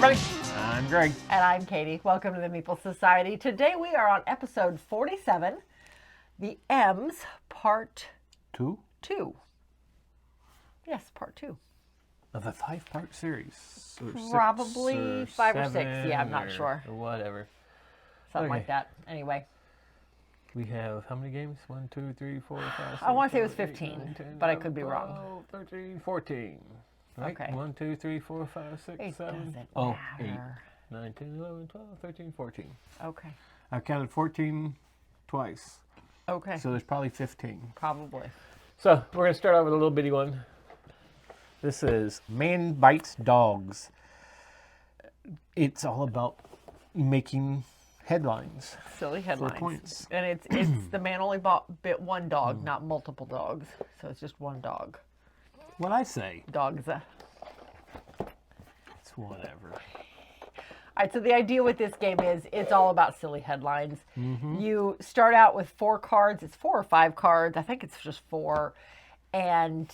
everybody. I'm Greg. And I'm Katie. Welcome to the Meeple Society. Today we are on episode 47, the M's Part 2? 2. Yes, Part 2. Of a 5-part series. Probably 5 or 6. Yeah, I'm not sure. Or whatever. Something like that. Anyway. We have how many games? 1, 2, 3, 4, 5, 6, I want to say it was 7, 8, 15, 9, 10, but I could be wrong. 12, 13, 14. Right? Okay. 1, 2, 3, 4, 5, 6, It 7. doesn't Oh, matter. 8, 9, 10, 11, 12, 13, 14. Okay. I've counted 14 twice. Okay. So there's probably 15. Probably. So we're going to start out with a little bitty one. This is Man Bites Dogs. It's all about making headlines. Silly headlines. For points. And it's the man only bit one dog, not multiple dogs. So it's just one dog. What I say? Dogs. It's whatever. All right, so the idea with this game is it's all about silly headlines. Mm-hmm. You start out with 4 cards. It's 4 or 5 cards. I think it's just 4. And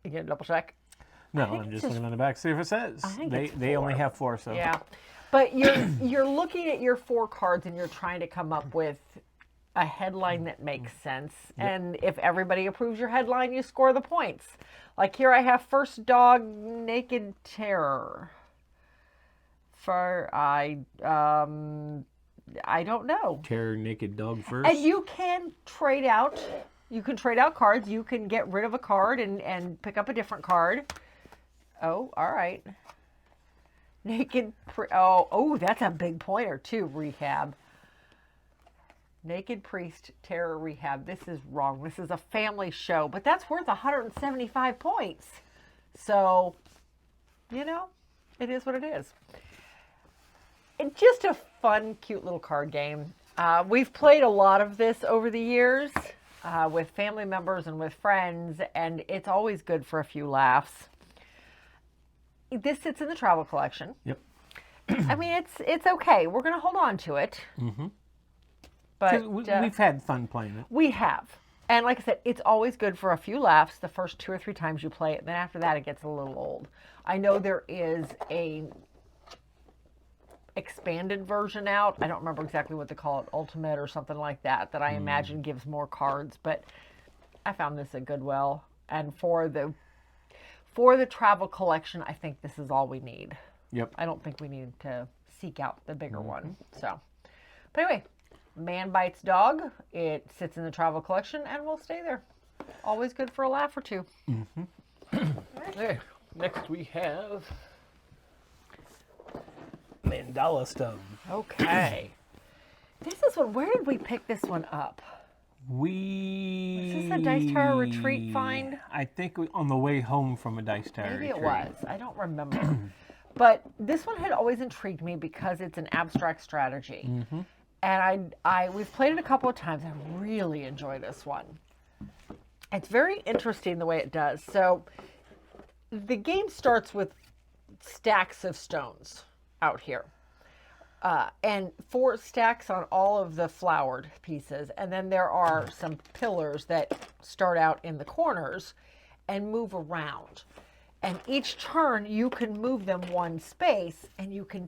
you get a double check? No, I'm just looking on the back, see if it says. They only have 4, so. Yeah. But you're looking at your 4 cards and you're trying to come up with a headline that makes sense. Yep. And if everybody approves your headline, you score the points. Like here I have First Dog Naked Terror. I don't know. Terror Naked Dog first. And you can trade out. You can trade out cards. You can get rid of a card and pick up a different card. Oh, all right. Oh, that's a big pointer too. Rehab. Naked Priest Terror Rehab. This is wrong. This is a family show, but that's worth 175 points. So, it is what it is. It's just a fun, cute little card game. We've played a lot of this over the years with family members and with friends, and it's always good for a few laughs. This sits in the travel collection. Yep. I mean, it's okay. We're going to hold on to it. Mm-hmm. But we've had fun playing it. We have. And like I said, it's always good for a few laughs the first 2 or 3 times you play it. And then after that, it gets a little old. I know there is a expanded version out. I don't remember exactly what they call it, Ultimate or something like that I imagine gives more cards. But I found this at Goodwill. And for the travel collection, I think this is all we need. Yep. I don't think we need to seek out the bigger one. So, but anyway, Man Bites Dog. It sits in the travel collection and will stay there. Always good for a laugh or two. Mm-hmm. Okay. Next we have Mandala Stones. Okay. This is one. Where did we pick this one up? Was this a Dice Tower retreat find? I think on the way home from a Dice Tower Maybe retreat. it was. I don't remember. But this one had always intrigued me because it's an abstract strategy. Mm-hmm. And we've played it a couple of times. I really enjoy this one. It's very interesting the way it does. So the game starts with stacks of stones out here. And 4 stacks on all of the flowered pieces. And then there are some pillars that start out in the corners and move around. And each turn, you can move them 1 space, and you can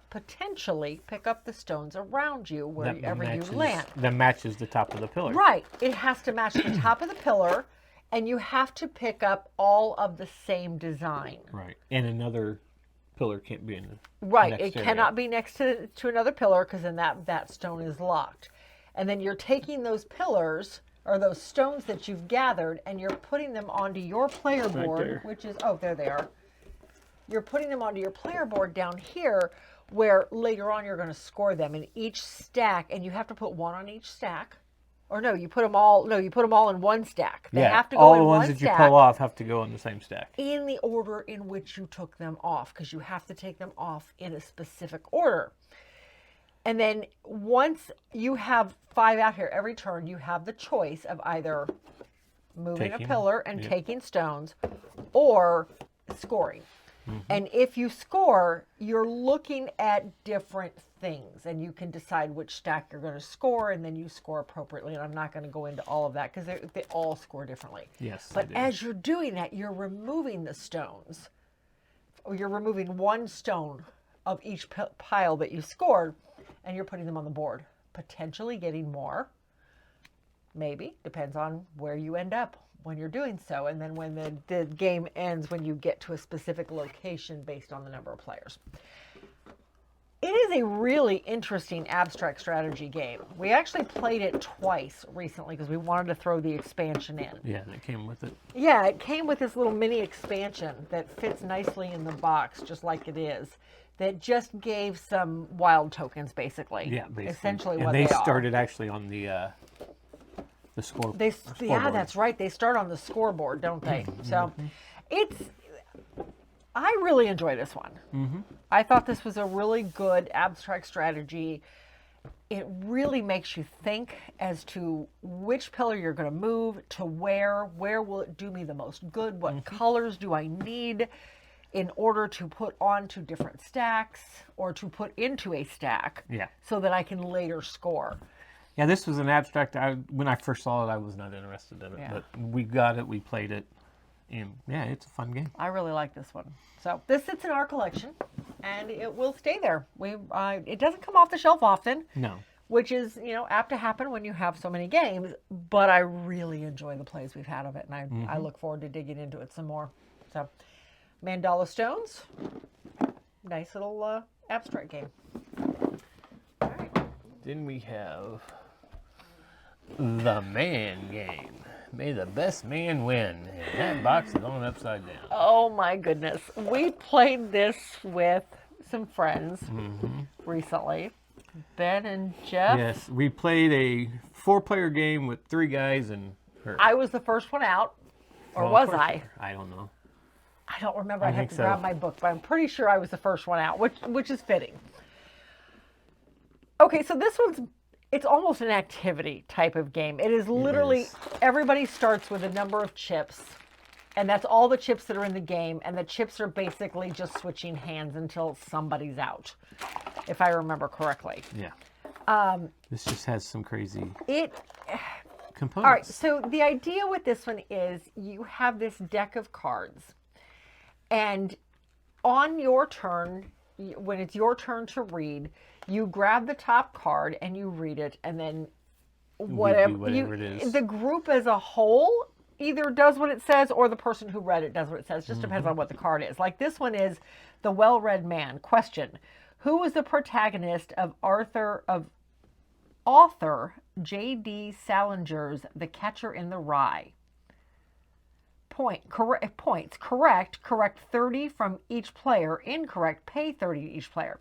potentially pick up the stones around you wherever you land. That matches the top of the pillar. Right. It has to match the top of the pillar, and you have to pick up all of the same design. Right. And another pillar can't be in the Right. It cannot be next to another pillar because then that stone is locked. And then you're taking those pillars or those stones that you've gathered and you're putting them onto your player board, which is, there they are. You're putting them onto your player board down here where later on you're going to score them in each stack, and you have to put 1 on each stack. Or no, you put them all in 1 stack. They have to go all in the ones one that you stack pull off have to go on the same stack. in the order in which you took them off, because you have to take them off in a specific order. And then once you have 5 out here, every turn you have the choice of either moving a pillar and taking stones or scoring. Mm-hmm. And if you score, you're looking at different things, and you can decide which stack you're going to score, and then you score appropriately. And I'm not going to go into all of that because they all score differently. Yes. But as you're doing that, you're removing the stones you're removing one stone of each pile that you scored, and you're putting them on the board, potentially getting more. Maybe, depends on where you end up when you're doing so, and then when the game ends, when you get to a specific location based on the number of players. It is a really interesting abstract strategy game. We actually played it twice recently because we wanted to throw the expansion in. Yeah, and it came with it. Yeah, it came with this little mini expansion that fits nicely in the box, just like it is, that just gave some wild tokens, basically. Yeah, basically. Essentially and what they they are. started actually on the scoreboard. Yeah, that's right. They start on the scoreboard, don't they? So I really enjoy this one. I thought this was a really good abstract strategy. It really makes you think as to which pillar you're going to move, to where will it do me the most good, what colors do I need in order to put onto different stacks or to put into a stack so that I can later score. Yeah, this was an abstract. When I first saw it, I was not interested in it, but we got it, we played it, and yeah, it's a fun game. I really like this one. So this sits in our collection, and it will stay there. It doesn't come off the shelf often. No. Which is, apt to happen when you have so many games, but I really enjoy the plays we've had of it, and I look forward to digging into it some more. So, Mandala Stones, nice little abstract game. All right. Then we have the man game. May the best man win. And that box is on upside down. Oh my goodness. We played this with some friends recently. Ben and Jeff. Yes, we played a 4-player game with 3 guys and her. I was the first one out, or was I? I don't know. I don't remember. I'd have to grab my book, but I'm pretty sure I was the first one out, which is fitting. Okay, so this it's almost an activity type of game. It is literally, everybody starts with a number of chips, and that's all the chips that are in the game, and the chips are basically just switching hands until somebody's out, if I remember correctly. Yeah. This just has some crazy components. All right, so the idea with this one is you have this deck of cards, and on your turn, when it's your turn to read, you grab the top card and you read it, and then whatever it is. The group as a whole either does what it says, or the person who read it does what it says. Just depends on what the card is. Like this one is The Well-Read Man. Question: who was the protagonist of author J.D. Salinger's The Catcher in the Rye? Points. Correct 30 from each player. Incorrect, pay 30 to each player.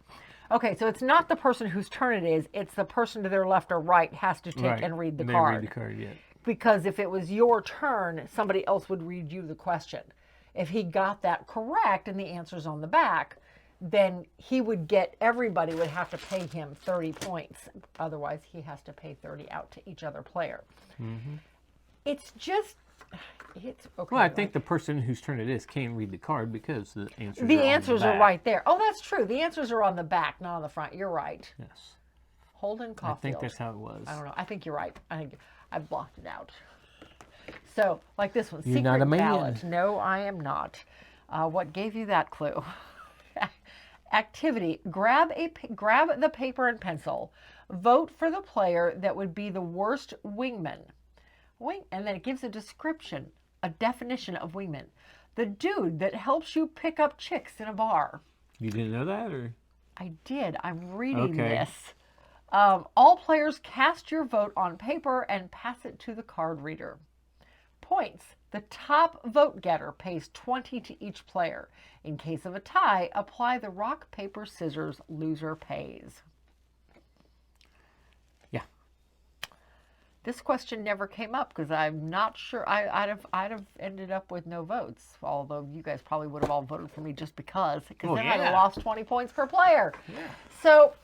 Okay, so it's not the person whose turn it is. It's the person to their left or right has to take and read the card. Read the card, yeah. Because if it was your turn, somebody else would read you the question. If he got that correct and the answer's on the back, then everybody would have to pay him 30 points. Otherwise, he has to pay 30 out to each other player. Okay. Well, I think the person whose turn it is can't read the card because the answers are right there. Oh, that's true. The answers are on the back, not on the front. You're right. Yes. Holden Caulfield. I think that's how it was. I don't know. I think you're right. I think I blocked it out. So, like this one, You're secret not a man. ballot. No, I am not. What gave you that clue? Activity: grab the paper and pencil. Vote for the player that would be the worst wingman. And then it gives a description, a definition of wingman. The dude that helps you pick up chicks in a bar. You didn't know that, or? I did. I'm reading this. All players cast your vote on paper and pass it to the card reader. Points. The top vote getter pays 20 to each player. In case of a tie, apply the rock, paper, scissors. Loser pays. Yeah. This question never came up because I'm not sure. I'd have ended up with no votes. Although you guys probably would have all voted for me just because then I'd have lost 20 points per player. Yeah. So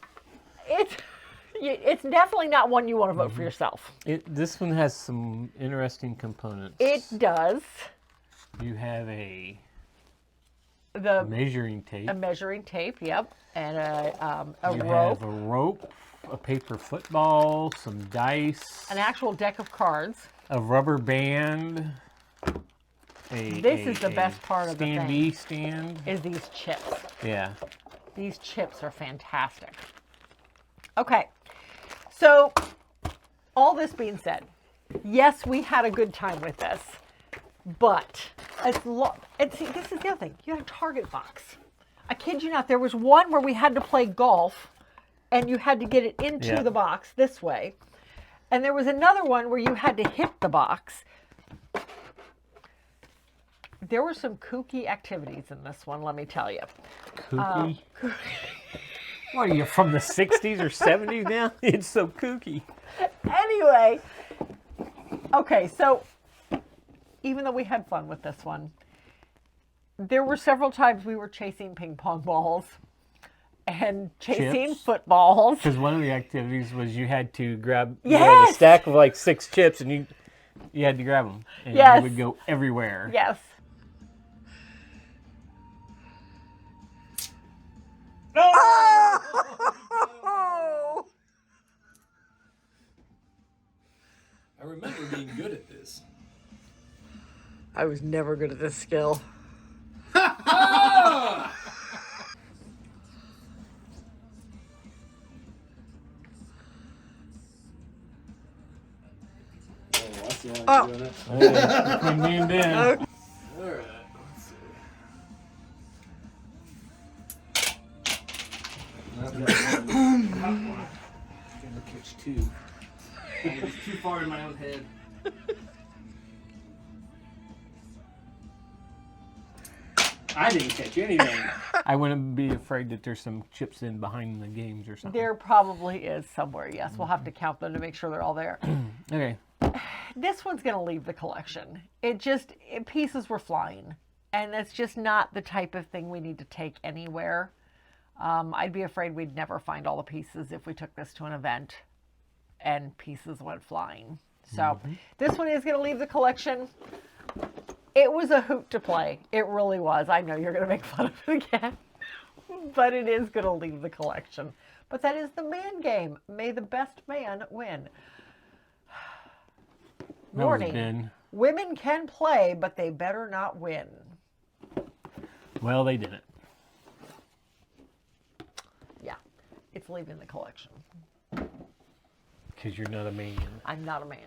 it's definitely not one you want to vote for yourself. This one has some interesting components. It does. You have a measuring tape, yep, and a rope. You have a rope, a paper football, some dice, an actual deck of cards, a rubber band, This is the best part of the thing. standee stand. Is these chips. Yeah. These chips are fantastic. Okay, so all this being said, yes, we had a good time with this, but and see, this is the other thing. You had a target box. I kid you not, there was one where we had to play golf, and you had to get it into the box this way. And there was another one where you had to hit the box. There were some kooky activities in this one, let me tell you. Kooky? What, are you from the 60s or 70s now? It's so kooky. Anyway, okay, so even though we had fun with this one, there were several times we were chasing ping pong balls and chasing Chips? footballs. Because one of the activities was you had to grab you Yes! had a stack of like 6 chips, and you had to grab them. And Yes. you would go everywhere. Yes. I remember being good at this. I was never good at this skill. Oh, I see how you're doing it. Yeah, between me and Dan. Alright, let's see. Gonna catch 2. I was too far in my own head. I didn't catch anything. I wouldn't be afraid that there's some chips in behind the games or something. There probably is somewhere, yes. We'll have to count them to make sure they're all there. Okay. This one's going to leave the collection. Pieces were flying. And that's just not the type of thing we need to take anywhere. I'd be afraid we'd never find all the pieces if we took this to an event and pieces went flying. So this one is going to leave the collection. It was a hoot to play. It really was. I know you're going to make fun of it again, but it is going to leave the collection. But that is the man game. May the best man win. That was Ben. Women can play, but they better not win. Well, they didn't. Yeah, it's leaving the collection. Because you're not a man. I'm not a man.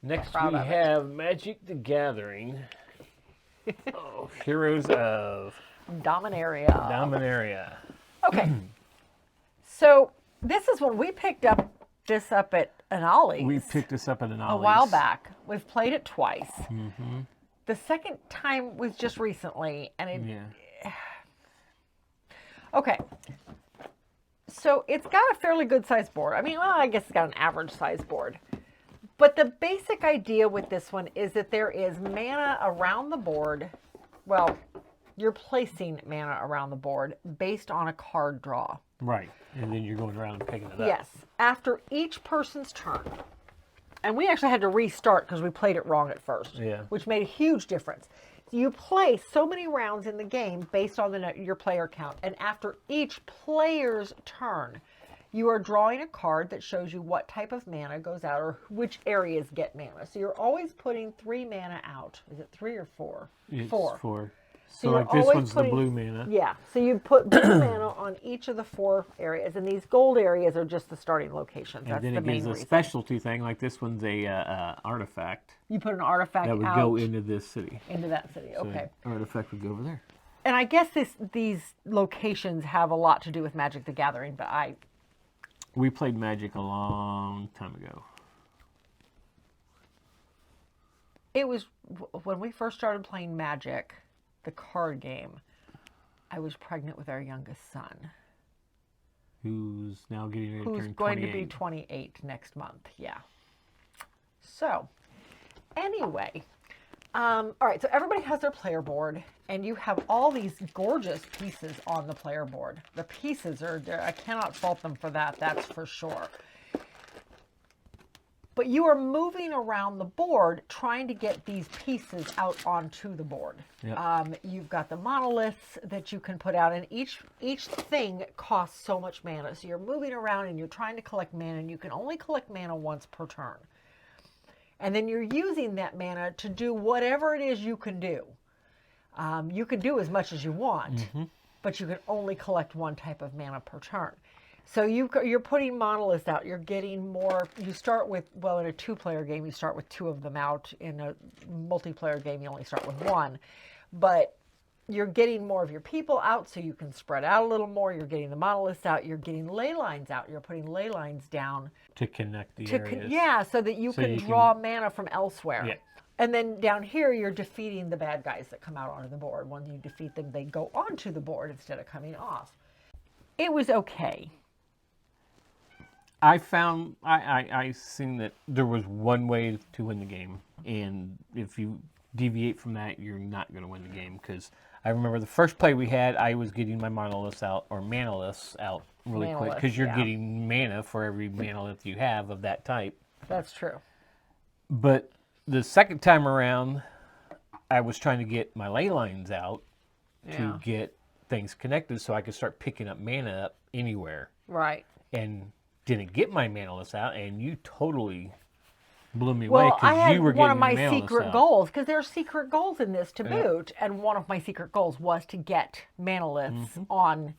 Next Proud we of it. have Magic the Gathering. Heroes of Dominaria. Dominaria. Okay. So this is when we picked this up at an Ollie's. We picked this up at an Ollie's. A while back. We've played it twice. Mm-hmm. The second time was just recently, and it. Yeah. Okay. So it's got a fairly good sized board. I mean, well, I guess it's got an average sized board. But the basic idea with this one is that there is mana around the board. Well, you're placing mana around the board based on a card draw. Right. And then you're going around and picking it up. Yes. After each person's turn. And we actually had to restart because we played it wrong at first. Yeah. Which made a huge difference. You play so many rounds in the game based on your player count. And after each player's turn, you are drawing a card that shows you what type of mana goes out or which areas get mana. So you're always putting 3 mana out. Is it 3 or 4? It's 4. 4. So So like this one's the blue mana. Yeah. So you put blue mana on each of the 4 areas. And these gold areas are just the starting locations. That's And then the it main gives a reason. specialty thing, like this one's a artifact You put an artifact that would out go into this city. into that city. So Okay. artifact would go over there. And I guess these locations have a lot to do with Magic the Gathering, but We played Magic a long time ago. it was when we first started playing Magic, the card game, I was pregnant with our youngest son, Who's now getting ready to who's turn going 28. to be 28 next month. Yeah. So, anyway, all right. So everybody has their player board, and you have all these gorgeous pieces on the player board. The pieces are there. I cannot fault them for that. That's for sure. But you are moving around the board trying to get these pieces out onto the board. Yep. You've got the monoliths that you can put out, and each thing costs so much mana. So you're moving around and you're trying to collect mana, and you can only collect mana once per turn. And then you're using that mana to do whatever it is you can do. You can do as much as you want, but you can only collect one type of mana per turn. So you're putting monoliths out. You're getting more. You start with, well, in a 2-player game, you start with 2 of them out. In a multiplayer game, you only start with 1. But you're getting more of your people out, so you can spread out a little more. You're getting the monoliths out. You're getting ley lines out. You're putting ley lines down. To connect the areas. Yeah, so that you can draw mana from elsewhere. Yeah. And then down here, you're defeating the bad guys that come out onto the board. When you defeat them, they go onto the board instead of coming off. It was okay. I found, I seen that there was one way to win the game. And if you deviate from that, you're not going to win the game. Because I remember the first play we had, I was getting my monoliths out, or manoliths out really quick. Because you're getting mana for every monolith you have of that type. That's true. But the second time around, I was trying to get my ley lines out to get things connected so I could start picking up mana up anywhere. Right. And didn't get my manoliths out, and you totally blew me away I because had you were one getting of my your manoliths secret out. goals, because there are secret goals in this to boot, and one of my secret goals was to get manoliths on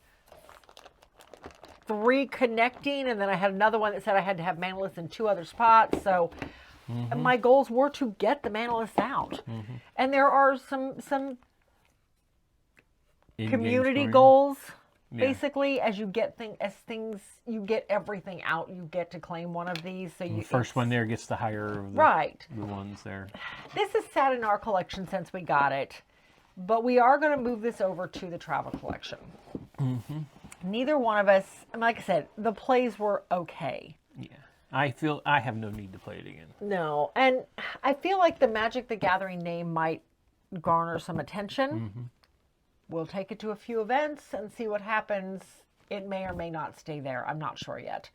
3 connecting, and then I had another one that said I had to have manoliths in 2 other spots. So my goals were to get the manoliths out, and there are some In-game community story. goals. Yeah. Basically, as you get you get everything out, you get to claim one of these. So The first one there gets the higher of the, right. the ones there. This is sat in our collection since we got it, but we are going to move this over to the travel collection. Neither one of us, like I said, the plays were okay. Yeah. I feel I have no need to play it again. No, and I feel like the Magic the Gathering name might garner some attention. We'll take it to a few events and see what happens. It may or may not stay there. I'm not sure yet.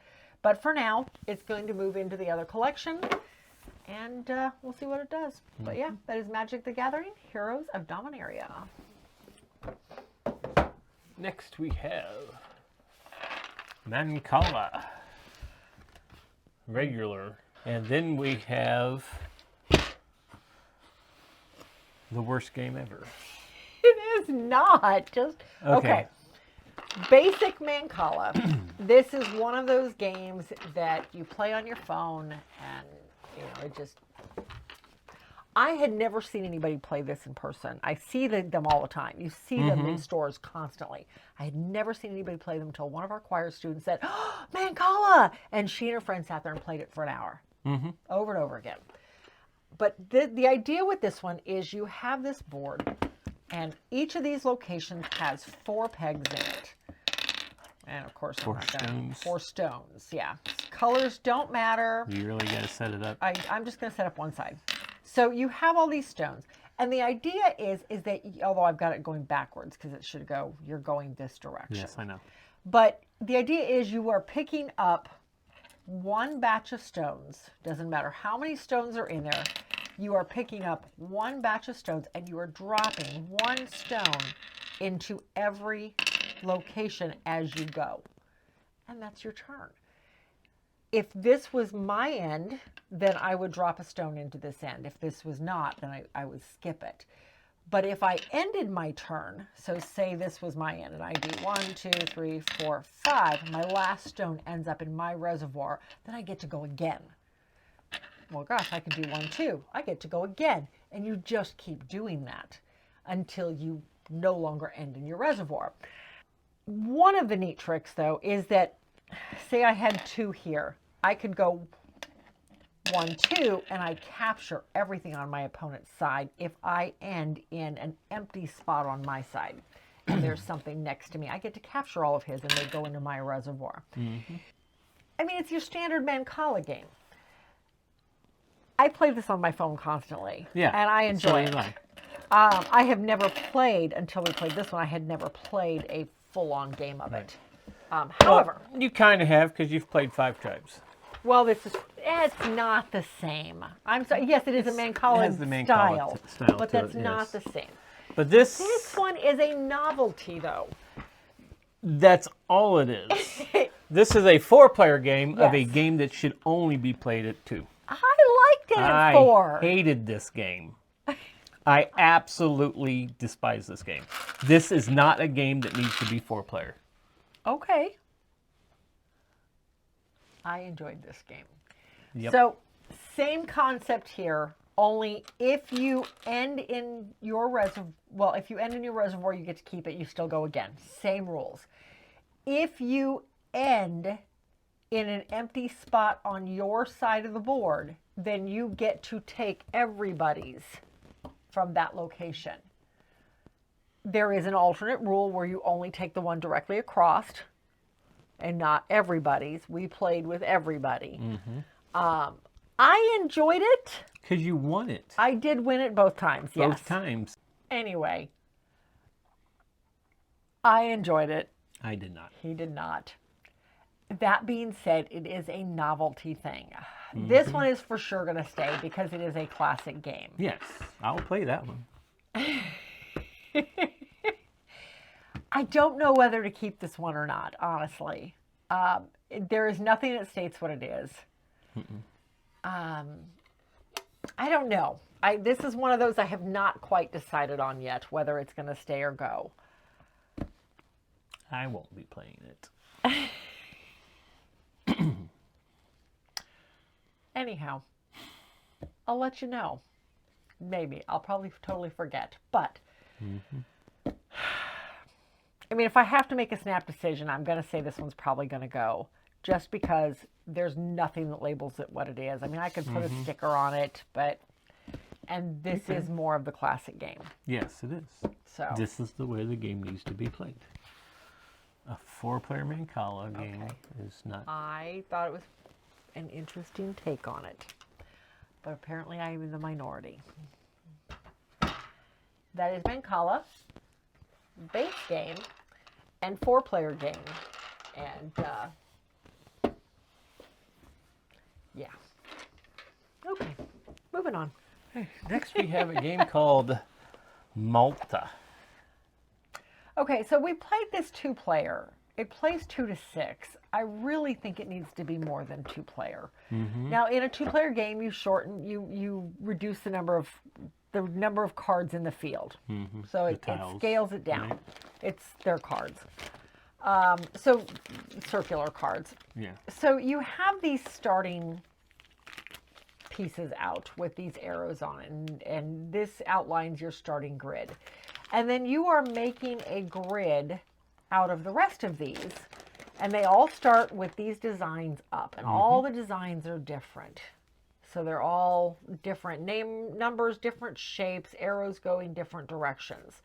But for now, it's going to move into the other collection, and we'll see what it does. But yeah, that is Magic the Gathering, Heroes of Dominaria. Next we have Mancala. Regular. And then we have the worst game ever. It is not. Just okay. Basic Mancala. This is one of those games that you play on your phone, and it just. I had never seen anybody play this in person. I see them all the time. You see them in stores constantly. I had never seen anybody play them until one of our choir students said, "Oh, Mancala!" And she and her friend sat there and played it for an hour, over and over again. But the idea with this one is you have this board, and each of these locations has 4 pegs in it. And of course, 4 stones. 4 stones, yeah. Colors don't matter. You really got to set it up. I'm just going to set up one side. So you have all these stones. And the idea is that, although I've got it going backwards because it should go, you're going this direction. Yes, I know. But the idea is you are picking up one batch of stones. Doesn't matter how many stones are in there. You are picking up one batch of stones and you are dropping 1 stone into every location as you go. And that's your turn. If this was my end, then I would drop a stone into this end. If this was not, then I would skip it. But if I ended my turn, so say this was my end, and I do 1, 2, 3, 4, 5, my last stone ends up in my reservoir, then I get to go again. Well, gosh, I could do 1, 2. I get to go again. And you just keep doing that until you no longer end in your reservoir. One of the neat tricks, though, is that, say I had 2 here. I could go 1, 2, and I capture everything on my opponent's side if I end in an empty spot on my side. And there's something next to me. I get to capture all of his, and they go into my reservoir. I mean, it's your standard Mancala game. I play this on my phone constantly. Yeah. And I enjoy it. I have never played, until we played this one, I had never played a full-on game of it. However, well, you kind of have because you've played 5 Tribes. well, it's not the same. I'm sorry. Yes, it is a Mancala style, style but to that's it, not yes. the same. But this one is a novelty, though. that's all it is. This is a 4-player game of a Yes. game that should only be played at 2. I liked it at 4. I hated this game. I absolutely despise this game. This is not a game that needs to be 4-player. Okay. I enjoyed this game. Yep. So, same concept here, only if you end in your reservoir, if you end in your reservoir, you get to keep it, you still go again. Same rules. If you end in an empty spot on your side of the board, then you get to take everybody's from that location. There is an alternate rule where you only take the one directly across and not everybody's. We played with everybody. I enjoyed it. Because you won it. I did win it both times, yes. Both times. Anyway, I enjoyed it. I did not. He did not. That being said, it is a novelty thing. This one is for sure going to stay because it is a classic game. Yes, I'll play that one. I don't know whether to keep this one or not, honestly. There is nothing that states what it is. I don't know. This is one of those I have not quite decided on yet, whether it's going to stay or go. I won't be playing it. Anyhow, I'll let you know. Maybe. I'll probably totally forget. But, I mean, if I have to make a snap decision, I'm going to say this one's probably going to go. Just because there's nothing that labels it what it is. I mean, I could put a sticker on it, but... And this is more of the classic game. Yes, it is. So this is the way the game needs to be played. A 4-player Mancala game is not... I thought it was an interesting take on it. But apparently I am in the minority. That is Mancala, base game, and 4-player game. And, yeah. Okay, moving on. Next we have a game called Malta. Okay, so we played this 2-player. It plays 2 to 6. I really think it needs to be more than 2-player. Now, in a 2-player game, you reduce the number of cards in the field. So it scales it down. Right? It's their cards. So circular cards. Yeah. So you have these starting pieces out with these arrows on it, and this outlines your starting grid. And then you are making a grid out of the rest of these, and they all start with these designs up, and all the designs are different. So they're all different numbers, different shapes, arrows going different directions.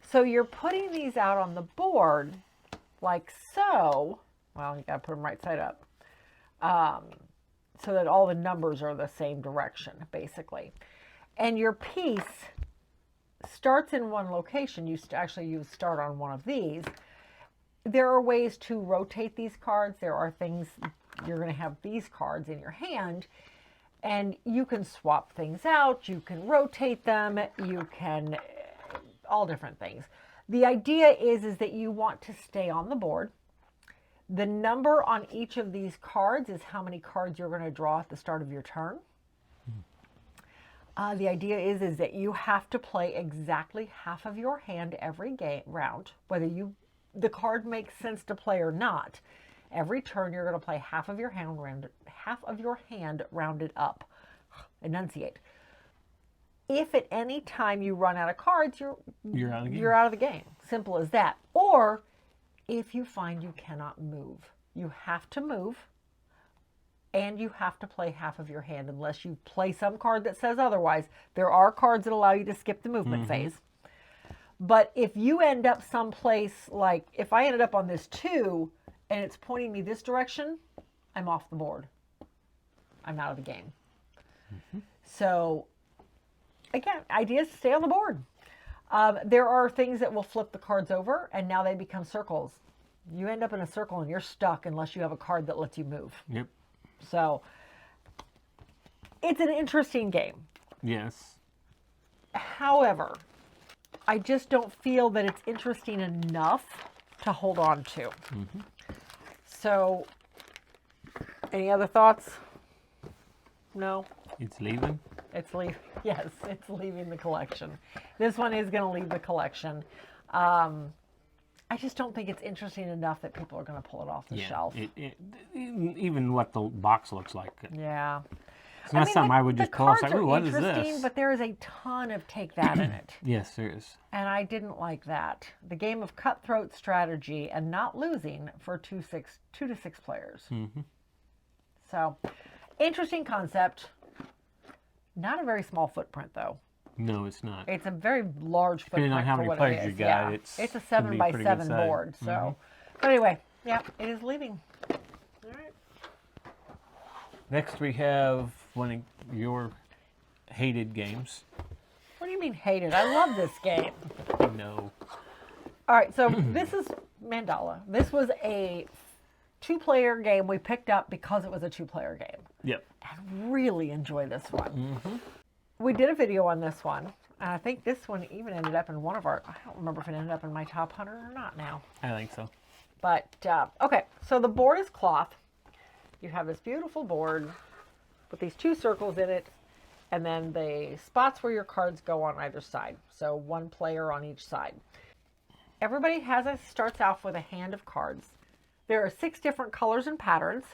So you're putting these out on the board like so. Well, you got to put them right side up. So that all the numbers are the same direction, basically. And your piece starts in one location. You start on one of these. There are ways to rotate these cards. There are things, you're going to have these cards in your hand, and you can swap things out. You can rotate them. You can, all different things. The idea is that you want to stay on the board. The number on each of these cards is how many cards you're going to draw at the start of your turn. The idea is that you have to play exactly half of your hand every round, whether the card makes sense to play or not. Every turn you're going to play half of your hand rounded up. Enunciate. If at any time you run out of cards, you're out of the game. You're out of the game. Simple as that. Or if you find you cannot move, you have to move, and you have to play half of your hand unless you play some card that says otherwise. There are cards that allow you to skip the movement phase. But if you end up someplace, like if I ended up on this 2 and it's pointing me this direction, I'm off the board. I'm out of the game. So again, idea is to stay on the board. There are things that will flip the cards over, and now they become circles. You end up in a circle, and you're stuck unless you have a card that lets you move. Yep. So, it's an interesting game. Yes. However, I just don't feel that it's interesting enough to hold on to. So, any other thoughts? No? It's leaving? Yes, it's leaving the collection. This one is going to leave the collection. I just don't think it's interesting enough that people are going to pull it off the shelf. Even what the box looks like. Yeah. It's not something I would just pull. It's like, cards ooh, are what is interesting, this? but there is a ton of take that in it. Yes, there is. And I didn't like that. The game of cutthroat strategy and not losing for 2 to 6 players. Mm-hmm. So, interesting concept. Not a very small footprint, though. No, it's not. It's a very large footprint. Depending on how for many what players it you is. got, Yeah. it's a can 7 be by pretty 7 good size. board. So, but anyway, yeah, it is leaving. All right. Next, we have one of your hated games. What do you mean hated? I love this game. No. All right, so this is Mandala. This was a 2-player game we picked up because it was a 2-player game. Yep. I really enjoy this one. We did a video on this one. And I think this one even ended up in one of our, I don't remember if it ended up in my top 100 or not now. I think so. But, okay, so the board is cloth. You have this beautiful board with these 2 circles in it, and then the spots where your cards go on either side. So 1 player on each side. Everybody starts off with a hand of cards. There are 6 different colors and patterns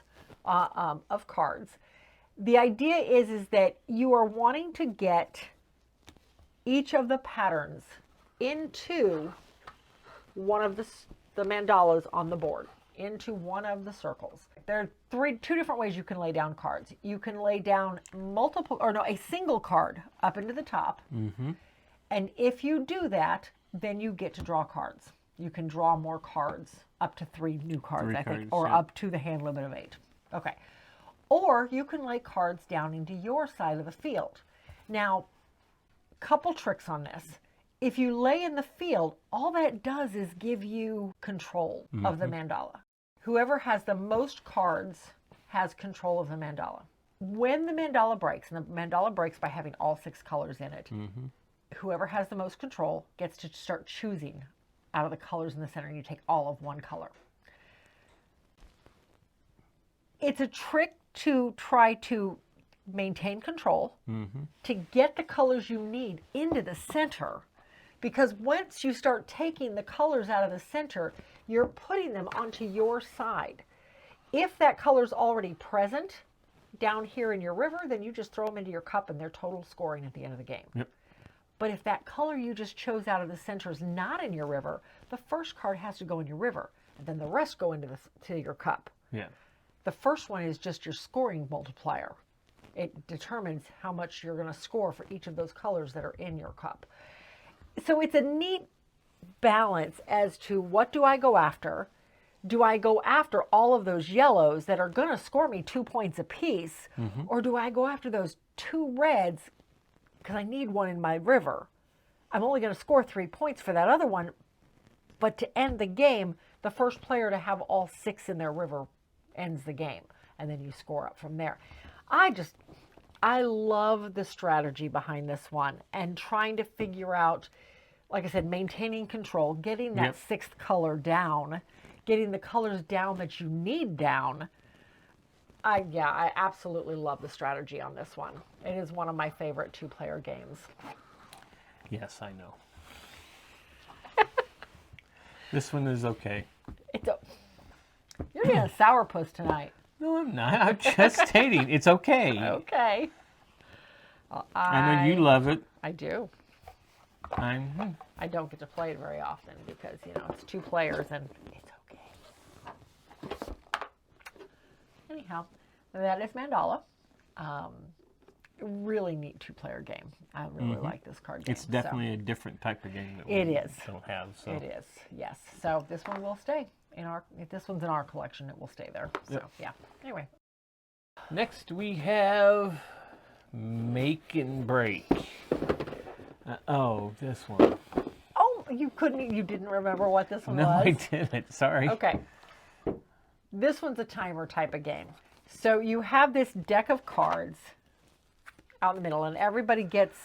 of cards. The idea is that you are wanting to get each of the patterns into one of the mandalas on the board, into one of the circles. There are 2 different ways you can lay down cards. You can lay down a single card up into the top. And if you do that, then you get to draw cards. You can draw more cards, up to 3 new cards, I think, or up to the hand limit of 8. Okay. Or you can lay cards down into your side of the field. Now, couple tricks on this. If you lay in the field, all that does is give you control of the mandala. Whoever has the most cards has control of the mandala. When the mandala breaks, and the mandala breaks by having all 6 colors in it, whoever has the most control gets to start choosing out of the colors in the center, and you take all of one color. It's a trick to try to maintain control, to get the colors you need into the center, because once you start taking the colors out of the center, you're putting them onto your side. If that color's already present down here in your river, then you just throw them into your cup and they're total scoring at the end of the game. Yep. But if that color you just chose out of the center is not in your river, the first card has to go in your river, and then the rest go into to your cup. Yeah. The first one is just your scoring multiplier. It determines how much you're going to score for each of those colors that are in your cup. So it's a neat balance as to what do I go after? Do I go after all of those yellows that are going to score me 2 points apiece? Or do I go after those 2 reds because I need one in my river? I'm only going to score 3 points for that other one. But to end the game, the first player to have all 6 in their river ends the game. And then you score up from there. I love the strategy behind this one and trying to figure out, like I said, maintaining control, getting that 6th color down, getting the colors down that you need down. I absolutely love the strategy on this one. It is one of my favorite 2-player games. Yes, I know. This one is okay. You're being a sourpuss tonight. No, I'm not. I'm just stating it's okay. Okay. Well, I know you love it. I do. I don't get to play it very often because, it's 2 players and it's okay. Anyhow, that is Mandala. Really neat 2-player game. I really like this card game. It's definitely a different type of game that we don't have. So. It is, yes. So this one will stay if this one's in our collection, it will stay there. So yeah. Anyway. Next we have Make and Break. This one. Oh, you didn't remember what this one was? No, I didn't. Sorry. Okay. This one's a timer type of game. So you have this deck of cards out in the middle, and everybody gets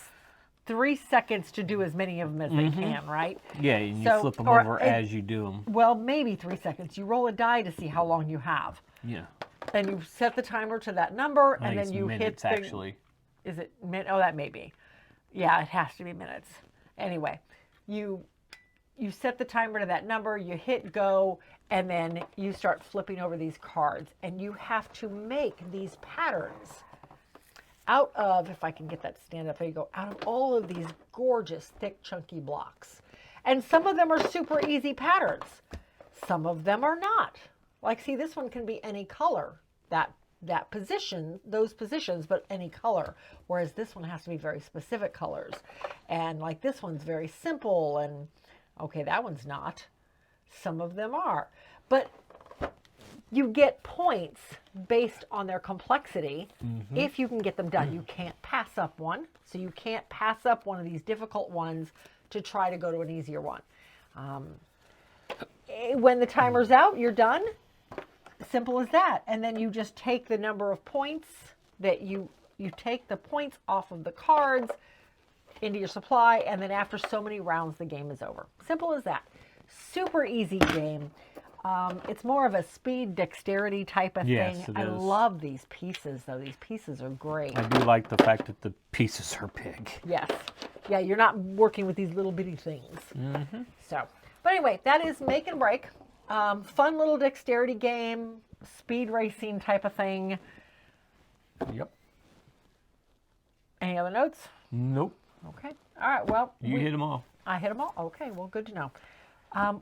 3 seconds to do as many of them as they can, right? Yeah, and you flip them over as you do them. Well, maybe 3 seconds. You roll a die to see how long you have. Yeah. And you set the timer to that number, and then you minutes, hit actually. is it oh, that may be. Yeah, it has to be minutes. Anyway, you set the timer to that number, you hit go, and then you start flipping over these cards. And you have to make these patterns out of, if I can get that to stand up, there you go, out of all of these gorgeous, thick, chunky blocks. And some of them are super easy patterns. Some of them are not. Like, see, this one can be any color, that position, those positions, but any color. Whereas this one has to be very specific colors. And like this one's very simple, and okay, that one's not. Some of them are. But you get points based on their complexity if you can get them done. You can't pass up one. So you can't pass up one of these difficult ones to try to go to an easier one. When the timer's out, you're done. Simple as that. And then you just take the number of points that you take the points off of the cards into your supply, and then after so many rounds, the game is over. Simple as that. Super easy game. It's more of a speed dexterity type of Yes, thing. it I is. love these pieces, though. These pieces are great. I do like the fact that the pieces are big. Yes. Yeah, you're not working with these little bitty things. So, but anyway, that is Make and Break. Fun little dexterity game, speed racing type of thing. Yep. Any other notes? Nope. Okay. All right. Well, You hit them all. I hit them all. Okay. Well, good to know.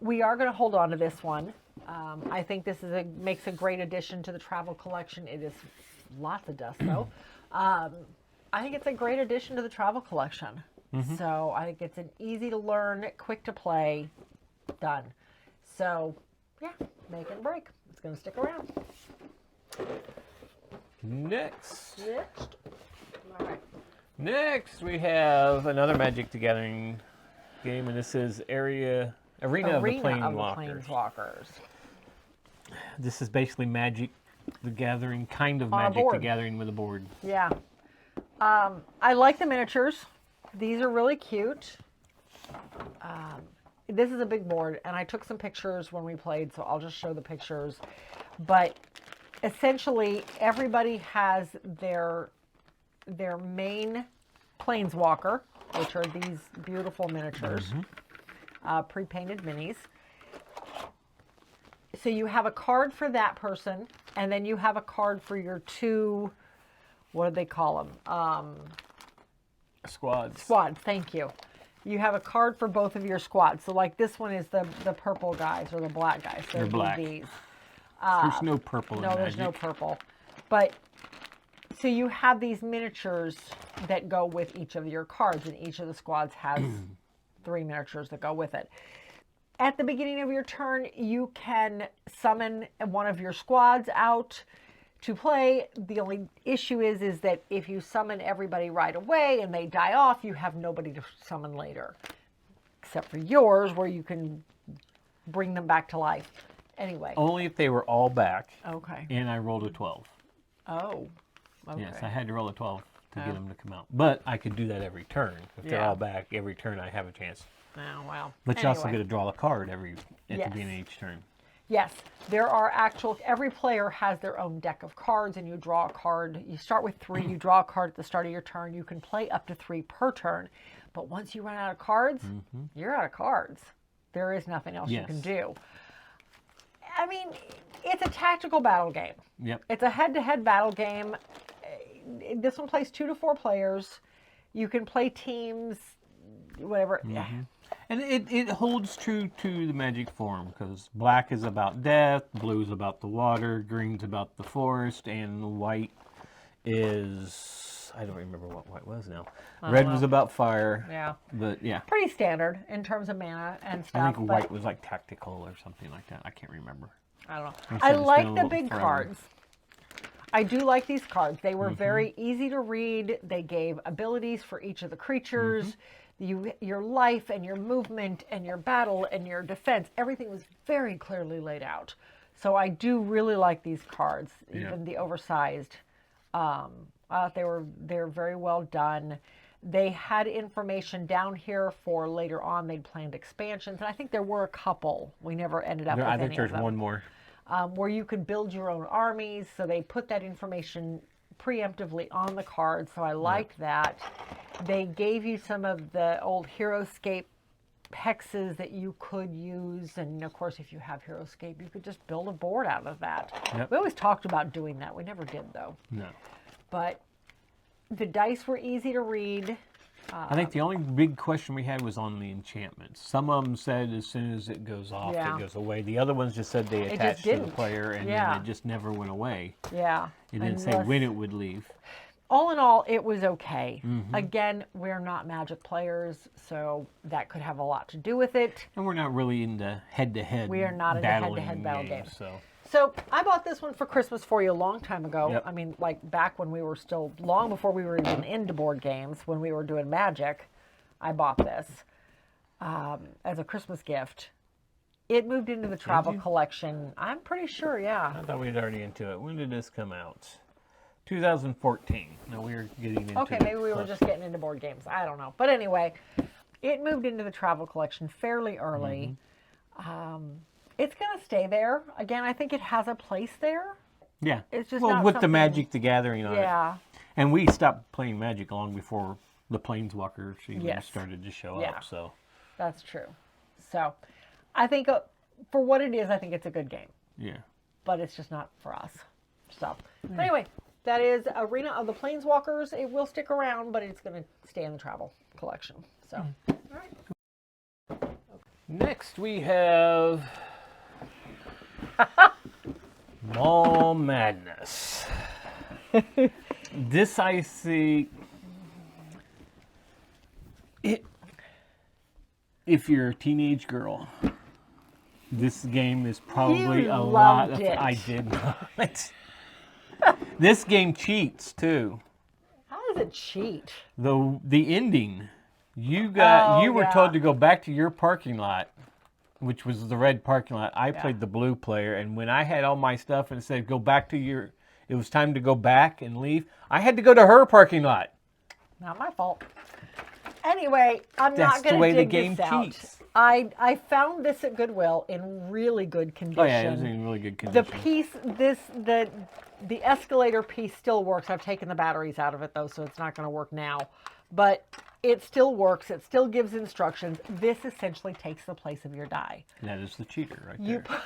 We are going to hold on to this one. I think this makes a great addition to the travel collection. It is lots of dust, though. I think it's a great addition to the travel collection. So I think it's an easy to learn, quick to play, done. So, yeah, Make and Break. It's going to stick around. Next. Next. All right. Next, we have another Magic the Gathering game, and this is Arena of the Planeswalkers. This is basically Magic the Gathering, kind of On a Magic the board. Gathering with a board. Yeah. I like the miniatures. These are really cute. This is a big board, and I took some pictures when we played, so I'll just show the pictures. But essentially, everybody has their main Planeswalker, which are these beautiful miniatures, pre-painted minis. So you have a card for that person, and then you have a card for your two, what do they call them? Squads. Squads, thank you. You have a card for both of your squads. So like this one is the purple guys or the black guys. So They're black. these. There's no purple in No, Magic. there's no purple. But so you have these miniatures that go with each of your cards, and each of the squads has 3 miniatures that go with it. At the beginning of your turn, you can summon one of your squads out to play. The only issue is that if you summon everybody right away and they die off, you have nobody to summon later. Except for yours, where you can bring them back to life. Anyway. Only if they were all back, Okay. and I rolled a 12. Oh. Okay. Yes, I had to roll a 12 to get them to come out. But I could do that every turn. If they're Yeah. all back, every turn I have a chance. Oh, wow. But you also Anyway. get to draw a card at the Yes. beginning of each turn. Yes, there are every player has their own deck of cards, and you draw a card. You start with 3, you draw a card at the start of your turn. You can play up to 3 per turn. But once you run out of cards, you're out of cards. There is nothing else you can do. I mean, it's a tactical battle game. Yep. It's a head-to-head battle game. This one plays 2 to 4 players. You can play teams, whatever. Yeah. And it holds true to the Magic form, because black is about death, blue is about the water, green's about the forest, and white is, I don't remember what white was now. Red was about fire. Yeah. But yeah. Pretty standard in terms of mana and stuff. I think but white was like tactical or something like that. I can't remember. I don't know. I I said it's like been a the little big forever. cards. I do like these cards. They were very easy to read. They gave abilities for each of the creatures. Your life and your movement and your battle and your defense, everything was very clearly laid out. So I do really like these cards, even the oversized. I thought they're very well done. They had information down here for later on. They'd planned expansions, and I think there were a couple. We never ended up with I think any there's of them. one more. Where you could build your own armies. So they put that information preemptively on the card, so I liked that. They gave you some of the old Heroscape hexes that you could use, and of course, if you have Heroscape, you could just build a board out of that. Yep. We always talked about doing that. We never did, though. No. But the dice were easy to read. I think the only big question we had was on the enchantments. Some of them said as soon as it goes off, Yeah. it goes away. The other ones just said they just attached to the didn't. player, and Yeah. then it just never went away. Yeah. It didn't say when it would leave. All in all, it was okay. Mm-hmm. Again, we're not Magic players, so that could have a lot to do with it. And we're not really into head-to-head We are not into battling head-to-head battle games. So. So I bought this one for Christmas for you a long time ago. Yep. I mean, like back when we were still, long before we were even into board games, when we were doing Magic, I bought this as a Christmas gift. It moved into the travel you? collection. I'm pretty sure, yeah. I thought we'd already into it. When did this come out? 2014. No, we were getting into Okay, maybe we were just getting into board games. I don't know. But anyway, it moved into the travel collection fairly early. It's going to stay there. Again, I think it has a place there. Yeah. It's just well, not with the something- Magic the Gathering on it. Yeah. And we stopped playing Magic long before the Planeswalkers even Yes. started to show Yeah. up. So That's true. So I think for what it is, I think it's a good game. yeah. But it's just not for us. So but anyway, that is Arena of the Planeswalkers. It will stick around, but it's going to stay in the travel collection. So, all right. Next we have Mall Madness. This I see. If you're a teenage girl, this game is probably You a lot loved of. it. I did not. This game cheats too. How does it cheat? The ending. You were yeah. told to go back to your parking lot, which was the red parking lot. I played the blue player, and when I had all my stuff and it said go back to your, it was time to go back and leave. I had to go to her parking lot. Not my fault. Anyway, I'm That's not the going way to the dig game this out. cheats. I found this at Goodwill in really good condition. Oh yeah, it was in really good The condition. piece, the escalator piece still works. I've taken the batteries out of it though, so it's not going to work now. But it still works. It still gives instructions. This essentially takes the place of your die. That is the cheater right You there.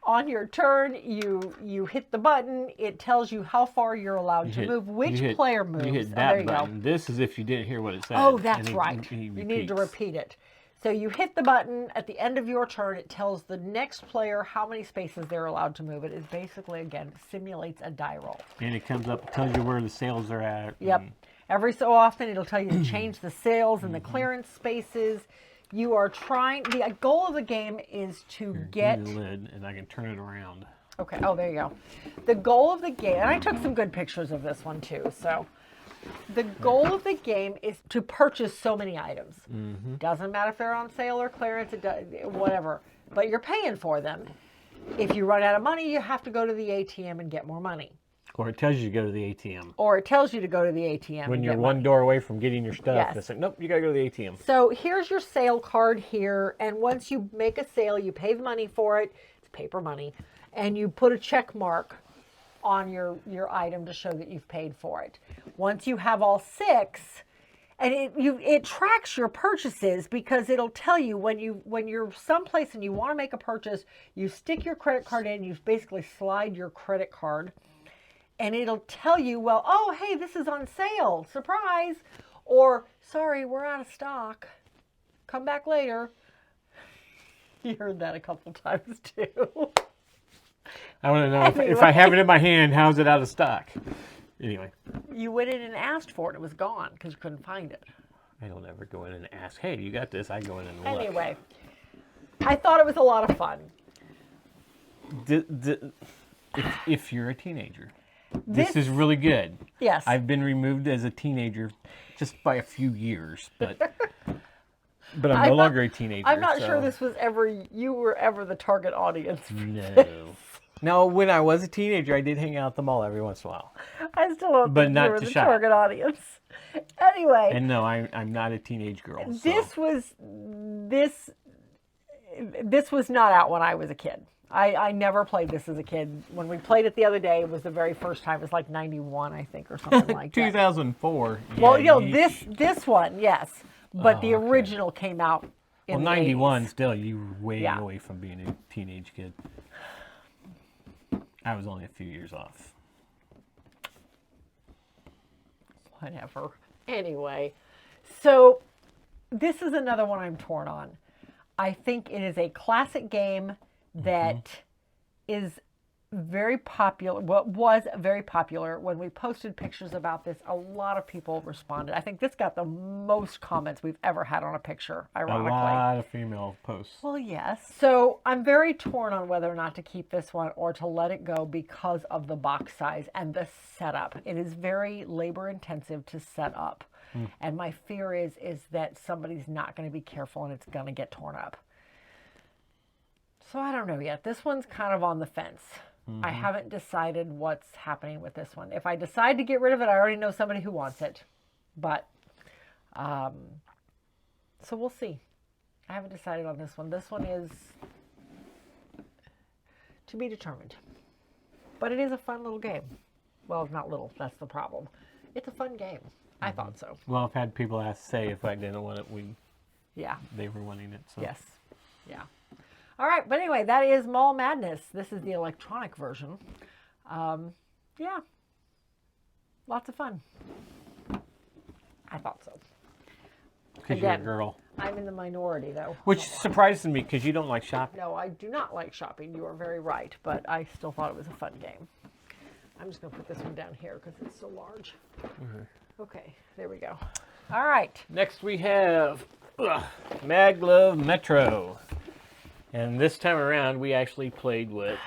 on your turn, you hit the button. It tells you how far you're allowed to move, which player moves. You hit Oh, that there you button. go. This is if you didn't hear what it said. Oh, and that's he- right. he You need to repeats. repeat it. So you hit the button at the end of your turn. It tells the next player how many spaces they're allowed to move. It is basically, again, simulates a die roll. And it comes up, tells you where the sales are at. Yep. and- Every so often, it'll tell you to change the sales and the clearance spaces. You are trying. The goal of the game is to get. the lid, and I can turn it around. Okay. Oh, there you go. The goal of the game, and I took some good pictures of this one too. So, the goal of the game is to purchase so many items. Doesn't matter if they're on sale or clearance, whatever. But you're paying for them. If you run out of money, you have to go to the ATM and get more money. Or it tells you to go to the ATM. Or it tells you to go to the ATM. When and you're get one money. door away from getting your stuff, Yes. it's like, nope, you gotta go to the ATM. So here's your sale card here, and once you make a sale, you pay the money for it. It's paper money, and you put a check mark on your item to show that you've paid for it. Once you have all 6, and it tracks your purchases because it'll tell you when you're someplace and you want to make a purchase, you stick your credit card in, you basically slide your credit card. And it'll tell you, well, oh, hey, this is on sale, surprise. Or, sorry, we're out of stock. Come back later. You heard that a couple times too. I want to know if I have it in my hand, how's it out of stock? Anyway. You went in and asked for it, it was gone because you couldn't find it. I don't ever go in and ask, hey, you got this? I go in and look. Anyway, I thought it was a lot of fun. If you're a teenager, this is really good. Yes. I've been removed as a teenager just by a few years, but I'm no longer a teenager. I'm not so- sure you were ever the target audience. No. No, when I was a teenager, I did hang out at the mall every once in a while. I still don't But think not you were to the shop. target audience. Anyway. And no, I'm not a teenage girl. So. This was not out when I was a kid. I never played this as a kid. When we played it the other day, it was the very first time. It was like 91, I think, or something like that. 2004. Well, yeah, this one, yes. But the okay. original came out in Well, the 91, 80s. still, you were way Yeah. away from being a teenage kid. I was only a few years off. Whatever. Anyway, so this is another one I'm torn on. I think it is a classic game that is very popular. Well, was very popular. When we posted pictures about this, a lot of people responded. I think this got the most comments we've ever had on a picture, ironically. A lot of female posts. Well, yes. So I'm very torn on whether or not to keep this one or to let it go because of the box size and the setup. It is very labor intensive to set up. And my fear is that somebody's not going to be careful and it's going to get torn up. So I don't know yet. This one's kind of on the fence. I haven't decided what's happening with this one. If I decide to get rid of it, I already know somebody who wants it. But, so we'll see. I haven't decided on this one. This one is to be determined. But it is a fun little game. Well, not little. That's the problem. It's a fun game. I thought so. Well, I've had people say if I didn't want it, Yeah. they were wanting it. So. Yes. Yeah. All right. But anyway, that is Mall Madness. This is the electronic version. Yeah. Lots of fun. I thought so. Because you're a Again. girl. I'm in the minority, though. Which surprises me because you don't like shopping. No, I do not like shopping. You are very right. But I still thought it was a fun game. I'm just going to put this one down here because it's so large. Okay. There we go. All right. Next we have Maglev Metro. And this time around, we actually played with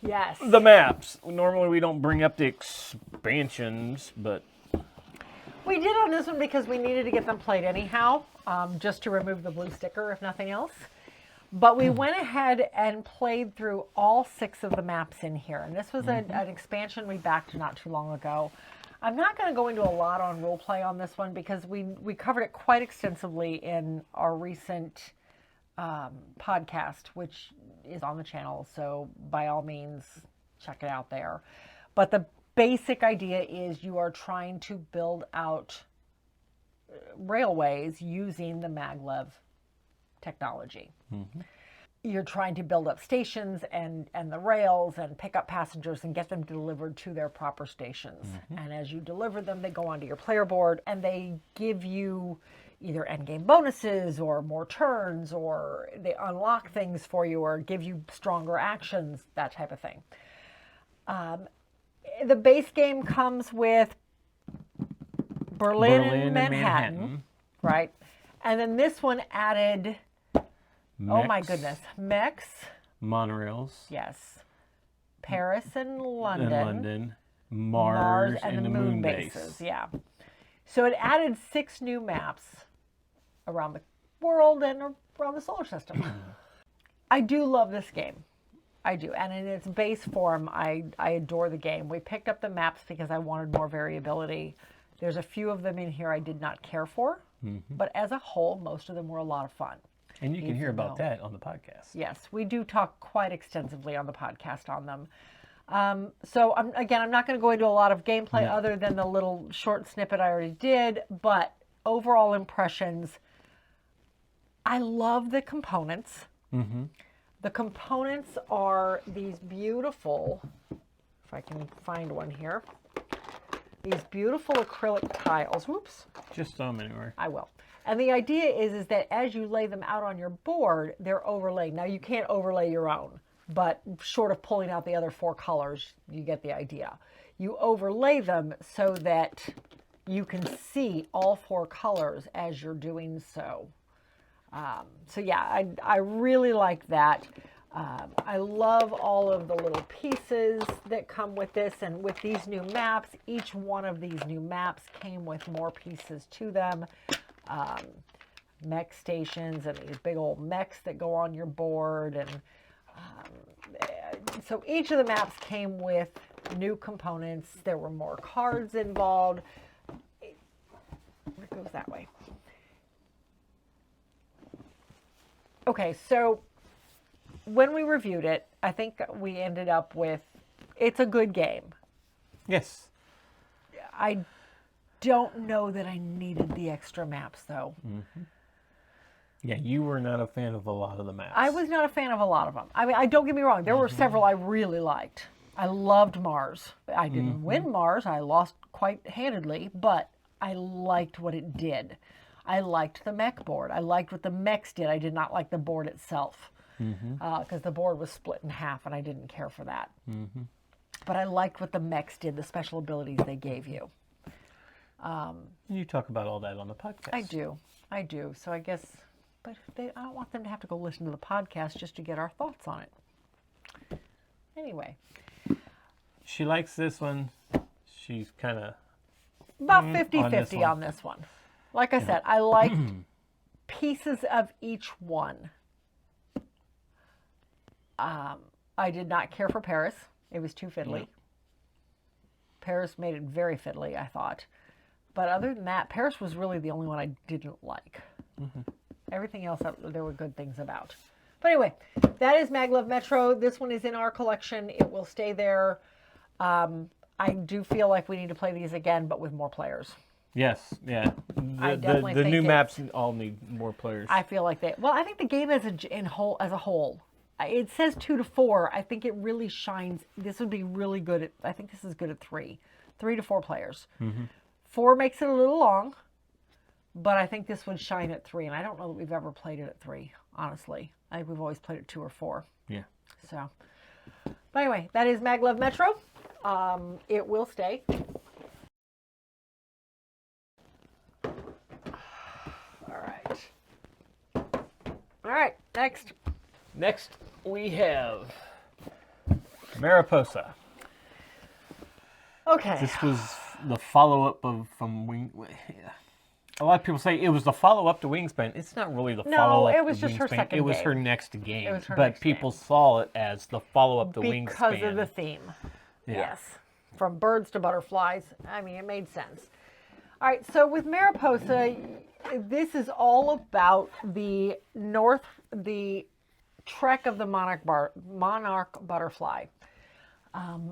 Yes. the maps. Normally, we don't bring up the expansions, but We did on this one because we needed to get them played anyhow, just to remove the blue sticker, if nothing else. But we went ahead and played through all 6 of the maps in here. And this was an expansion we backed not too long ago. I'm not going to go into a lot on role play on this one because we covered it quite extensively in our recent podcast, which is on the channel. So by all means, check it out there. But the basic idea is you are trying to build out railways using the Maglev technology. You're trying to build up stations and the rails and pick up passengers and get them delivered to their proper stations. And as you deliver them, they go onto your player board and they give you either endgame bonuses or more turns, or they unlock things for you or give you stronger actions, that type of thing. The base game comes with Berlin and Manhattan, right? And then this one added, oh my goodness, Mex, monorails, yes, Paris and London, Mars, and the moon bases. Yeah. So it added 6 new maps around the world and around the solar system. I do love this game. I do. And in its base form, I adore the game. We picked up the maps because I wanted more variability. There's a few of them in here I did not care for, but as a whole, most of them were a lot of fun. And you can hear about that on the podcast. Yes, we do talk quite extensively on the podcast on them. So I'm not going to go into a lot of gameplay other than the little short snippet I already did, but overall impressions, I love the components. The components are these beautiful, if I can find one here, these beautiful acrylic tiles. Whoops. Just throw them anywhere. I will. And the idea is that as you lay them out on your board, they're overlaid. Now, you can't overlay your own, but short of pulling out the other 4 colors, you get the idea. You overlay them so that you can see all 4 colors as you're doing so. So yeah, I really like that. I love all of the little pieces that come with this, and with these new maps, each one of these new maps came with more pieces to them. Mech stations and these big old mechs that go on your board, and so each of the maps came with new components. There were more cards involved. It goes that way. Okay, so when we reviewed it, I think we ended up with, it's a good game. Yes. I don't know that I needed the extra maps, though. Yeah, you were not a fan of a lot of the maps. I was not a fan of a lot of them. I mean, don't get me wrong. There were several I really liked. I loved Mars. I didn't win Mars. I lost quite handedly, but I liked what it did. I liked the mech board. I liked what the mechs did. I did not like the board itself because the board was split in half, and I didn't care for that. But I liked what the mechs did, the special abilities they gave you. You talk about all that on the podcast. I do. So I guess, but I don't want them to have to go listen to the podcast just to get our thoughts on it. Anyway. She likes this one. She's kind of... About 50-50 on this one. Like I said, I liked pieces of each one. I did not care for Paris. It was too fiddly. Yeah. Paris made it very fiddly, I thought. But other than that, Paris was really the only one I didn't like. Everything else, there were good things about. But anyway, that is Maglev Metro. This one is in our collection. It will stay there. I do feel like we need to play these again, but with more players. Yes, yeah. I definitely the think new maps all need more players. I feel like they... Well, I think the game as a whole, it says 2 to 4. I think it really shines. This would be really good at... I think this is good at 3. 3 to 4 players. 4 makes it a little long, but I think this would shine at 3. And I don't know that we've ever played it at 3, honestly. I think we've always played it 2 or 4. Yeah. So, but anyway, that is Maglev Metro. It will stay. All right, next. Next, we have Mariposa. Okay. This was the follow-up from Wing... A lot of people say it was the follow-up to Wingspan. It's not really the follow-up to Wingspan. it was just her second It was game. her next game. It was her but next people game. saw it as the follow-up to Wingspan. Because of the theme. Yeah. Yes. From birds to butterflies. I mean, it made sense. All right, so with Mariposa, this is all about the trek of the monarch butterfly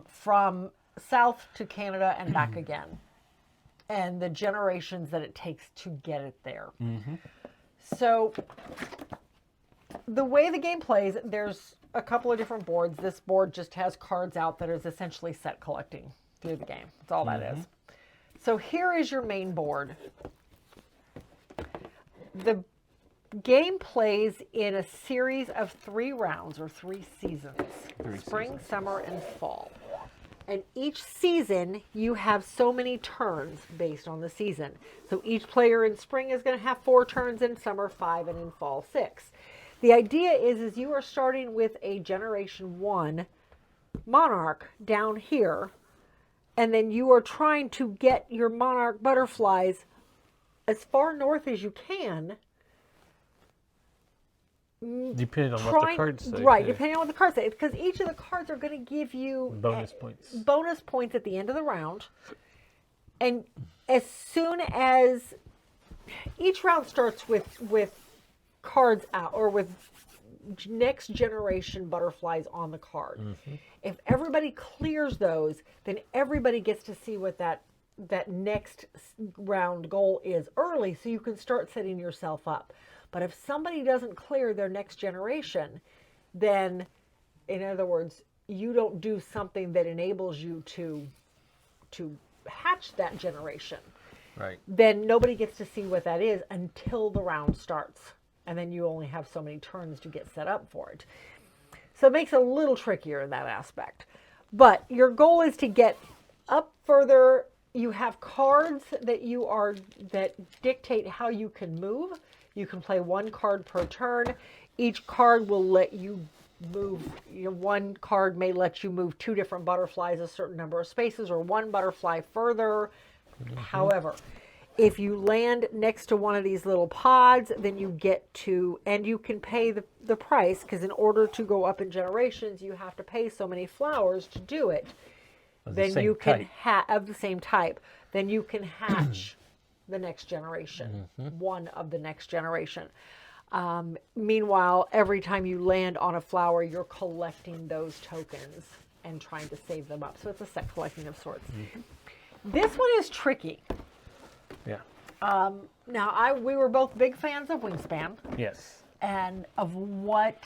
from south to Canada and back again, and the generations that it takes to get it there. So the way the game plays, there's a couple of different boards. This board just has cards out that is essentially set collecting through the game. That's all that is. So here is your main board. The game plays in a series of 3 rounds or 3 seasons. Spring, summer, and fall. And each season, you have so many turns based on the season. So each player in spring is going to have 4 turns, in summer 5, and in fall 6. The idea is you are starting with a Generation 1 monarch down here, and then you are trying to get your monarch butterflies as far north as you can. Depending on what the cards say. Right, depending on what the cards say. Because each of the cards are going to give you bonus points. Bonus points at the end of the round. And as soon as each round starts with cards out, or with next generation butterflies on the card. If everybody clears those, then everybody gets to see what that next round goal is early, so you can start setting yourself up. But if somebody doesn't clear their next generation, then, in other words, you don't do something that enables you to hatch that generation. Right. Then nobody gets to see what that is until the round starts. And then you only have so many turns to get set up for it. So it makes it a little trickier in that aspect. But your goal is to get up further. You have cards that dictate how you can move. You can play 1 card per turn. Each card will let you move. One card may let you move 2 different butterflies a certain number of spaces, or 1 butterfly further. However, if you land next to one of these little pods, then you get to, and you can pay the price, because in order to go up in generations, you have to pay so many flowers to do it. Then you can of the same type. Then you can hatch the next generation, one of the next generation. Meanwhile, every time you land on a flower, you're collecting those tokens and trying to save them up. So it's a set collecting of sorts. This one is tricky. Yeah. Now, we were both big fans of Wingspan Yes. and of what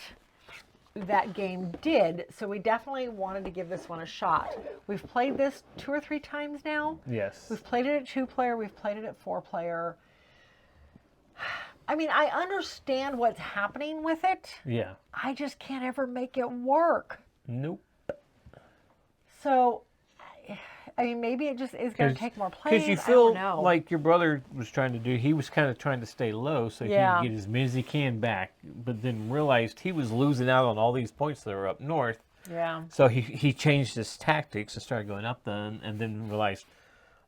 that game did, so we definitely wanted to give this one a shot. We've played this 2 or 3 times now. Yes. We've played it at 2-player, we've played it at 4-player. I mean, I understand what's happening with it. Yeah. I just can't ever make it work. Nope. So, I mean, maybe it just is going to take more playing. Because you I don't feel know. like your brother was trying to do, he was kind of trying to stay low so Yeah. he could get as many as he can back, but then realized he was losing out on all these points that were up north. Yeah. So he changed his tactics and started going up then, and then realized,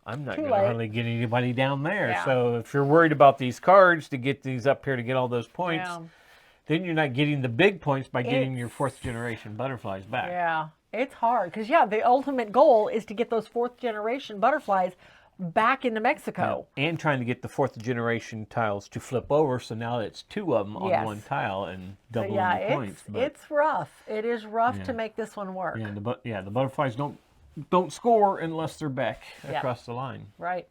I'm not Too going to late. hardly get anybody down there. Yeah. So if you're worried about these cards to get these up here to get all those points, Yeah. then you're not getting the big points by getting your 4th generation butterflies back. Yeah. It's hard because, yeah, the ultimate goal is to get those 4th generation butterflies back into Mexico. And trying to get the 4th generation tiles to flip over, so now it's 2 of them on Yes. one tile and But doubling yeah, the points. it's rough. It is rough Yeah. to make this one work. Yeah, the butterflies don't score unless they're back Yeah. across the line. Right.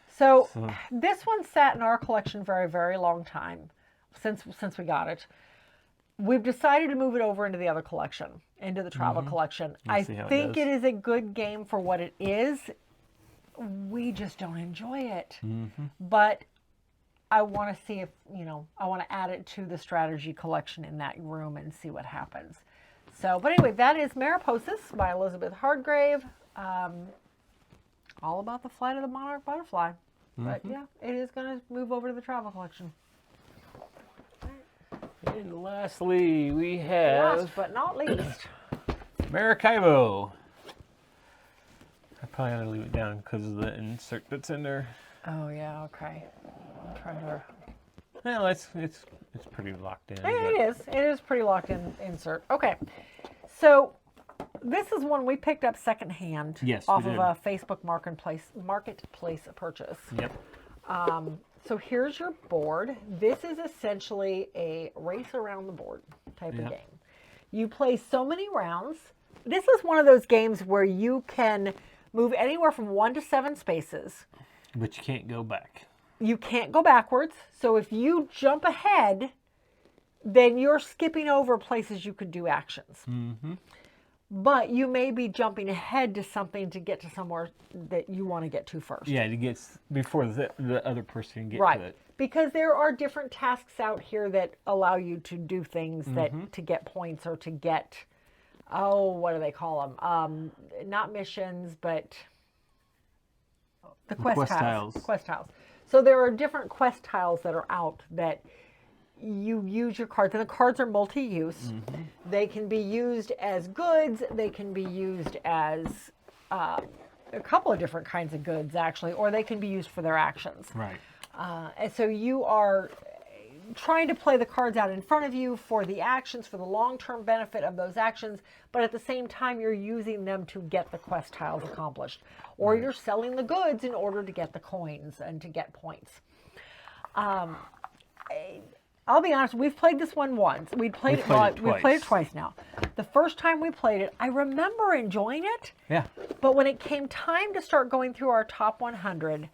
So this one sat in our collection for a very long time since we got it. We've decided to move it over into the other collection, into the travel collection. I see how it think does. it is a good game for what it is. We just don't enjoy it. But I want to see if, I want to add it to the strategy collection in that room and see what happens. So, but anyway, that is Mariposas by Elizabeth Hardgrave. All about the flight of the monarch butterfly. But yeah, it is going to move over to the travel collection. And lastly, we have Last but not least. Maracaibo. I probably ought to leave it down because of the insert that's in there. Oh yeah, okay. I'm trying to. Well, it's pretty locked in. It is pretty locked in insert. Okay, so this is one we picked up secondhand. Yes, we off of did. a Facebook marketplace purchase. Yep. So here's your board. This is essentially a race around the board type of Yep. game. You play so many rounds. This is one of those games where you can move anywhere from 1 to 7 spaces. But you can't go back. You can't go backwards. So if you jump ahead, then you're skipping over places you could do actions. Mm-hmm. But you may be jumping ahead to something to get to somewhere that you want to get to first. Yeah, it gets before the other person can get Right. to it. Because there are different tasks out here that allow you to do things that to get points or to get, what do they call them? Not missions, but the quest tiles. Quest tiles. So there are different quest tiles that are out that you use your cards, and the cards are multi-use. They can be used as goods. They can be used as a couple of different kinds of goods, actually, or they can be used for their actions. Right. And so you are trying to play the cards out in front of you for the actions, for the long-term benefit of those actions, but at the same time, you're using them to get the quest tiles accomplished. Or you're selling the goods in order to get the coins and to get points. I'll be honest, we've played this one once. We've played it twice now. The first time we played it, I remember enjoying it. Yeah. But when it came time to start going through our top 100,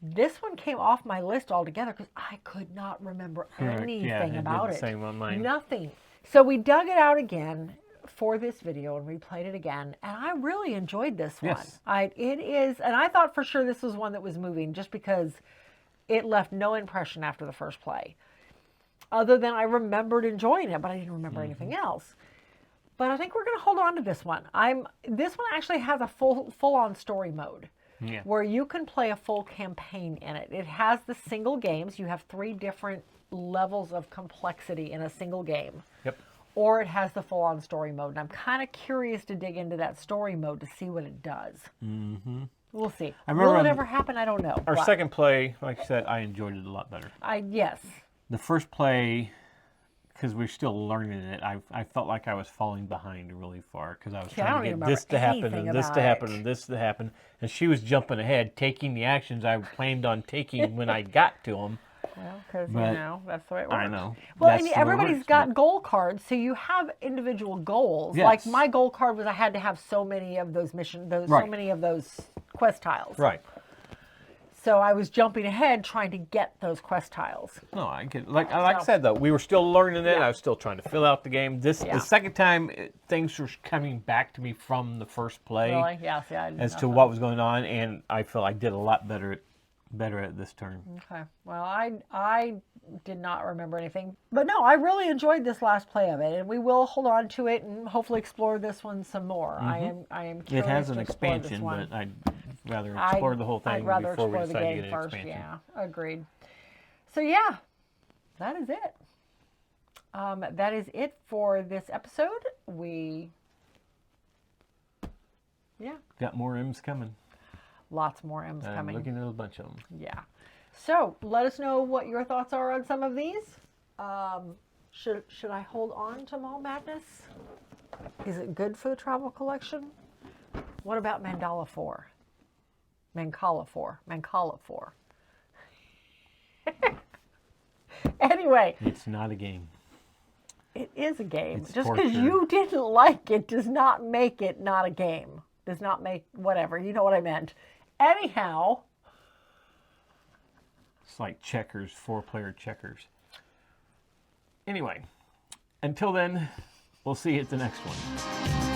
this one came off my list altogether because I could not remember anything about it. Same on mine. Nothing. So we dug it out again for this video and replayed it again, and I really enjoyed this one. Yes. It is, and I thought for sure this was one that was moving just because it left no impression after the first play. Other than I remembered enjoying it, but I didn't remember anything else. But I think we're going to hold on to this one. This one actually has a full-on story mode. Yeah. Where you can play a full campaign in it. It has the single games. You have 3 different levels of complexity in a single game. Yep. Or it has the full-on story mode. And I'm kind of curious to dig into that story mode to see what it does. Mm-hmm. We'll see. Will it ever happen? I don't know. Our second play, like I said, I enjoyed it a lot better. Yes. The first play, because we're still learning it, I felt like I was falling behind really far because I was trying to get this to happen and this to happen and this to happen. And she was jumping ahead, taking the actions I planned on taking when I got to them. Well, because, But that's the way it works. I know. Well, That's and the way it everybody's works, got but- goal cards, so you have individual goals. Yes. Like my goal card was I had to have so many of those so Right. many of those quest tiles. Right. So I was jumping ahead trying to get those quest tiles. No, I get like I So- said though, we were still learning it. Yeah. I was still trying to fill out the game. Yeah. The second time, things were coming back to me from the first play Really? Yeah, see, I didn't as know to that. what was going on, and I feel I did a lot better at this turn. Okay. Well, I did not remember anything. But no, I really enjoyed this last play of it, and we will hold on to it and hopefully explore this one some more. I am curious It has an to explore this expansion, one. but I'd rather explore the whole thing I'd rather before we explore the decide to game get an first. expansion. Yeah, agreed. So yeah, that is it. That is it for this episode. Got more M's coming. Lots more M's I'm coming. looking at a bunch of them. Yeah. So let us know what your thoughts are on some of these. Should I hold on to Mall Madness? Is it good for the travel collection? What about Mandala 4? Mancala 4. Mancala 4. Anyway, It's not a game. it is a game. It's Just because torture. you didn't like it does not make it not a game. Does not make whatever. You know what I meant. Anyhow, It's like checkers, 4-player checkers. Anyway, until then, we'll see you at the next one.